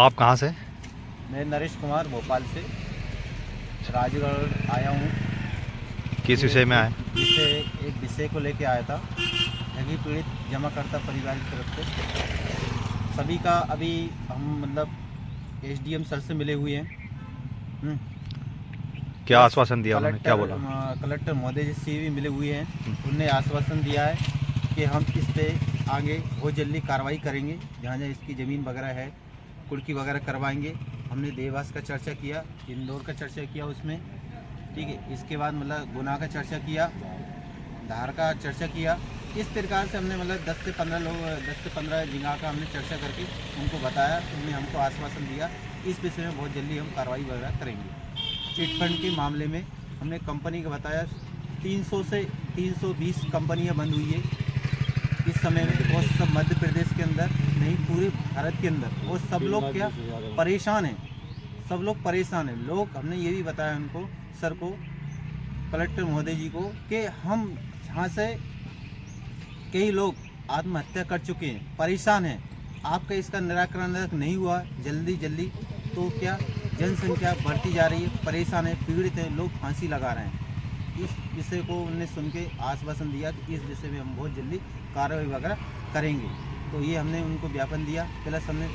आप कहाँ से? मैं नरेश कुमार भोपाल से राजगढ़ आया हूँ। किस विषय में आए? एक विषय को लेके आया था, ठगी पीड़ित जमाकर्ता परिवार की तरफ से। सभी का अभी हम मतलब एसडीएम सर से मिले हुए हैं। क्या आश्वासन दिया उन्होंने, क्या बोला? कलेक्टर महोदय जी से भी मिले हुए हैं। उन्होंने आश्वासन दिया है कि हम इस पे आगे बहुत जल्दी कार्रवाई करेंगे। जहाँ जहाँ इसकी ज़मीन वगैरह है कुर्की वगैरह करवाएंगे। हमने देवास का चर्चा किया, इंदौर का चर्चा किया उसमें, ठीक है। इसके बाद मतलब गुना का चर्चा किया, धार का चर्चा किया। इस प्रकार से हमने मतलब 10 से 15 जगह का हमने चर्चा करके उनको बताया। उन्होंने हमको आश्वासन दिया इस विषय में बहुत जल्दी हम कार्रवाई वगैरह करेंगे। चिटफंड के मामले में हमने कंपनी को बताया 300 से 320 कंपनियां बंद हुई है इस समय में, और सब मध्य प्रदेश के अंदर नहीं पूरे भारत के अंदर। और सब लोग क्या परेशान हैं, सब लोग परेशान हैं। लोग हमने ये भी बताया उनको, सर को, कलेक्टर महोदय जी को, कि हम यहाँ से कई लोग आत्महत्या कर चुके हैं, परेशान हैं। आपका इसका निराकरण नहीं हुआ जल्दी तो क्या जनसंख्या बढ़ती जा रही है, परेशान है, पीड़ित हैं, लोग फांसी लगा रहे हैं। इस विषय को उन्होंने सुन के आश्वासन दिया कि इस विषय में हम बहुत जल्दी कार्रवाई वगैरह करेंगे। तो ये हमने उनको ज्ञापन दिया। प्लस हमने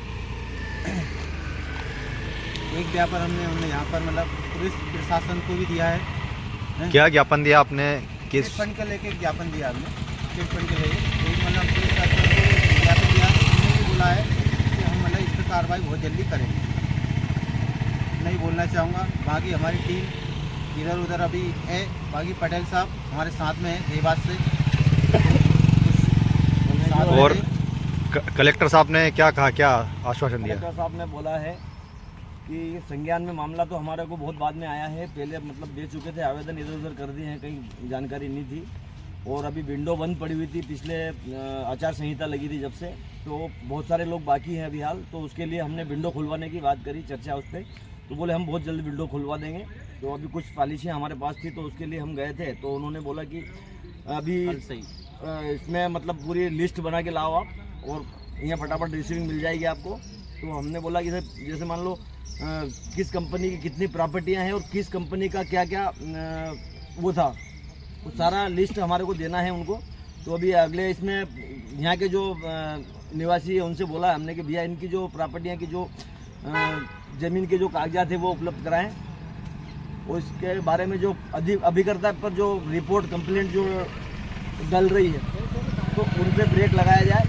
एक ज्ञापन हमने यहाँ पर मतलब पुलिस प्रशासन को भी दिया है। क्या ज्ञापन दिया आपने? किस चिटफंड को लेके ज्ञापन दिया हमने, चिटफंड के लेके एक मतलब पुलिस प्रशासन को ज्ञापन दिया। हमने भी बोला है कि हम मतलब इस पर कार्रवाई बहुत जल्दी करेंगे। नहीं बोलना चाहूँगा, बाकी हमारी टीम इधर उधर अभी है। बाकी पटेल साहब हमारे साथ में है देवास से। और कलेक्टर साहब ने क्या कहा, क्या आश्वासन दिया? कलेक्टर साहब ने बोला है कि संज्ञान में मामला तो हमारे को बहुत बाद में आया है, पहले मतलब दे चुके थे आवेदन, इधर उधर कर दिए हैं, कहीं जानकारी नहीं थी। और अभी विंडो बंद पड़ी हुई थी, पिछले आचार संहिता लगी थी जब से, तो बहुत सारे लोग बाकी हैं अभी हाल। तो उसके लिए हमने विंडो खुलवाने की बात करी, चर्चा उस पर, तो बोले हम बहुत जल्दी विंडो खुलवा देंगे। तो अभी कुछ पॉलिसियाँ हमारे पास थी, तो उसके लिए हम गए थे। तो उन्होंने बोला कि अभी इसमें मतलब पूरी लिस्ट बना के लाओ आप, और यहाँ फटाफट रिसीविंग मिल जाएगी आपको। तो हमने बोला कि जैसे मान लो किस कंपनी की कितनी प्रॉपर्टियाँ हैं और किस कंपनी का क्या क्या वो था, वो सारा लिस्ट हमारे को देना है उनको। तो अभी अगले इसमें यहाँ के जो निवासी है उनसे बोला हमने कि भैया इनकी जो प्रॉपर्टियाँ की जो ज़मीन के जो कागजात है वो उपलब्ध कराएं, और इसके बारे में जो अभिकर्ता पर जो रिपोर्ट कंप्लेंट जो डल रही है तो उन पर ब्रेक लगाया जाए,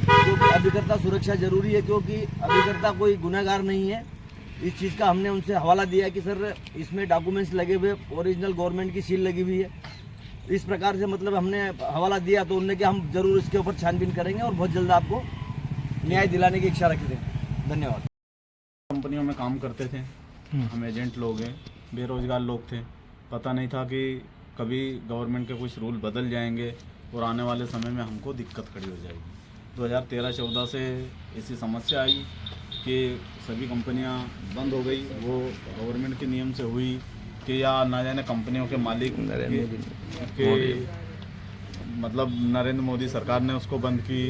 क्योंकि अभिकर्ता सुरक्षा जरूरी है, क्योंकि अभिकर्ता कोई गुनहगार नहीं है। इस चीज़ का हमने उनसे हवाला दिया कि सर इसमें डॉक्यूमेंट्स लगे हुए, ओरिजिनल गवर्नमेंट की सील लगी हुई है, इस प्रकार से मतलब हमने हवाला दिया। तो उन्होंने कि हम जरूर इसके ऊपर छानबीन करेंगे और बहुत जल्द आपको न्याय दिलाने की इच्छा रखते हैं। धन्यवाद। कंपनियों में काम करते थे हम, एजेंट लोग हैं, बेरोजगार लोग थे। पता नहीं था कि कभी गवर्नमेंट के कुछ रूल बदल जाएंगे और आने वाले समय में हमको दिक्कत खड़ी हो जाएगी। 2013-14 से ऐसी समस्या आई कि सभी कंपनियां बंद हो गई। वो गवर्नमेंट के नियम से हुई कि या ना जाने कंपनियों के मालिक के मतलब नरेंद्र मोदी सरकार ने उसको बंद की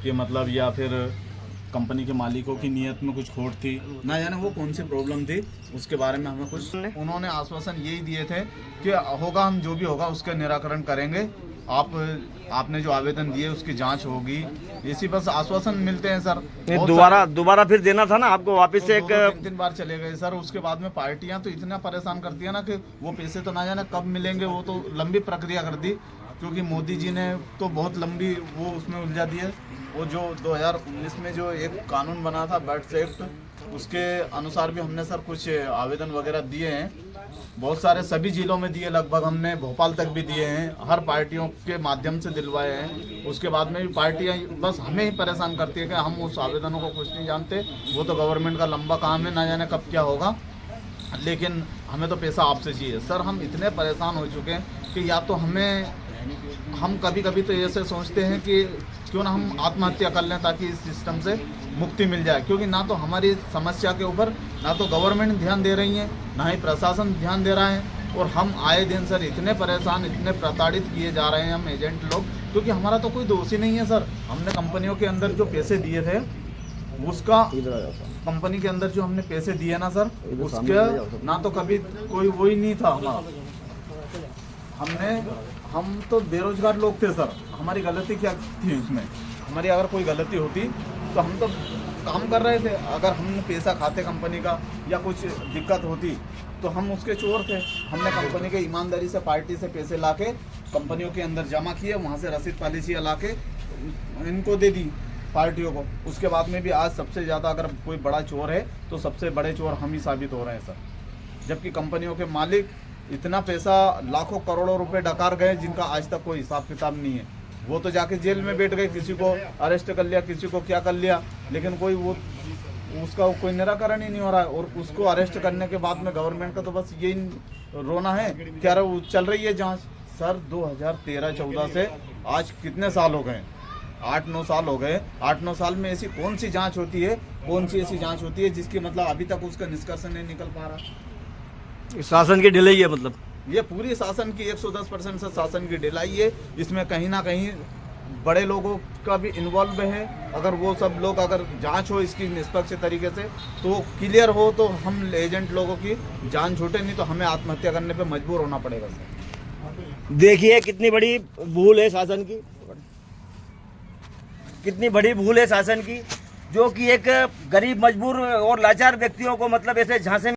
कि मतलब, या फिर कंपनी के मालिकों की नीयत में कुछ खोट थी, ना जाने वो कौन सी प्रॉब्लम थी, उसके बारे में हमें कुछ उन्होंने आश्वासन यही दिए थे कि होगा, हम जो भी होगा उसका निराकरण करेंगे। आपने जो आवेदन दिए उसकी जांच होगी, इसी बस आश्वासन मिलते हैं सर। दोबारा फिर देना था ना आपको वापस से, एक 2-3 बार चले गए सर। उसके बाद में पार्टियां तो इतना परेशान करती है ना कि वो पैसे तो ना जाने कब मिलेंगे। वो तो लंबी प्रक्रिया कर दी, क्योंकि मोदी जी ने तो बहुत लंबी वो उसमें उलझा दी है। वो जो 2019 में जो एक कानून बना था बर्ड्स एक्ट, उसके अनुसार भी हमने सर कुछ आवेदन वगैरह दिए हैं, बहुत सारे सभी जिलों में दिए, लगभग हमने भोपाल तक भी दिए हैं, हर पार्टियों के माध्यम से दिलवाए हैं। उसके बाद में भी पार्टियां बस हमें ही परेशान करती है कि हम उस आवेदनों को कुछ नहीं जानते, वो तो गवर्नमेंट का लंबा काम है, ना जाने कब क्या होगा, लेकिन हमें तो पैसा आपसे चाहिए। सर हम इतने परेशान हो चुके हैं कि या तो हम कभी कभी तो ऐसे सोचते हैं कि क्यों ना हम आत्महत्या कर लें ताकि इस सिस्टम से मुक्ति मिल जाए, क्योंकि ना तो हमारी समस्या के ऊपर ना तो गवर्नमेंट ध्यान दे रही है, ना ही प्रशासन ध्यान दे रहा है। और हम आए दिन सर इतने परेशान, इतने प्रताड़ित किए जा रहे हैं हम एजेंट लोग, क्योंकि हमारा तो कोई दोष ही नहीं है सर। हमने कंपनियों के अंदर जो पैसे दिए थे उसका कंपनी के अंदर जो हमने पैसे दिए ना सर, उसके ना तो कभी कोई वो ही नहीं था हमारा। हम तो बेरोजगार लोग थे सर, हमारी गलती क्या थी उसमें? हमारी अगर कोई गलती होती तो हम तो काम कर रहे थे। अगर हमने पैसा खाते कंपनी का या कुछ दिक्कत होती तो हम उसके चोर थे। हमने कंपनी के ईमानदारी से पार्टी से पैसे लाके कंपनियों के अंदर जमा किए, वहाँ से रसीद पॉलिसियाँ लाके इनको दे दी पार्टियों को। उसके बाद में भी आज सबसे ज़्यादा अगर कोई बड़ा चोर है तो सबसे बड़े चोर हम ही साबित हो रहे हैं सर। जबकि कंपनियों के मालिक इतना पैसा लाखों करोड़ों रुपए डकार गए जिनका आज तक कोई हिसाब किताब नहीं है। वो तो जाके जेल में बैठ गए, किसी को अरेस्ट कर लिया, किसी को क्या कर लिया, लेकिन कोई वो उसका कोई निराकरण ही नहीं हो रहा है। और उसको अरेस्ट करने के बाद में गवर्नमेंट का तो बस यही रोना है क्या वो चल रही है जांच। सर 2013-14 से आज कितने साल हो गए? 8-9 साल हो गए। 8-9 साल में ऐसी कौन सी जांच होती है, कौन सी ऐसी जांच होती है जिसकी मतलब अभी तक उसका निष्कर्ष नहीं निकल पा रहा? शासन की ढिलाई है मतलब ये पूरी शासन की 110% से शासन की ढिलाई है। इसमें कहीं ना कहीं बड़े लोगों का भी इन्वॉल्व है। अगर वो सब लोग अगर जांच हो इसकी निष्पक्ष तरीके से तो क्लियर हो तो हम एजेंट लोगों की जान छूटे, नहीं तो हमें आत्महत्या करने पे मजबूर होना पड़ेगा सर। देखिए कितनी बड़ी भूल है शासन की, कितनी बड़ी भूल है शासन की, जो कि एक गरीब मजबूर और लाचार व्यक्तियों को मतलब ऐसे झांसे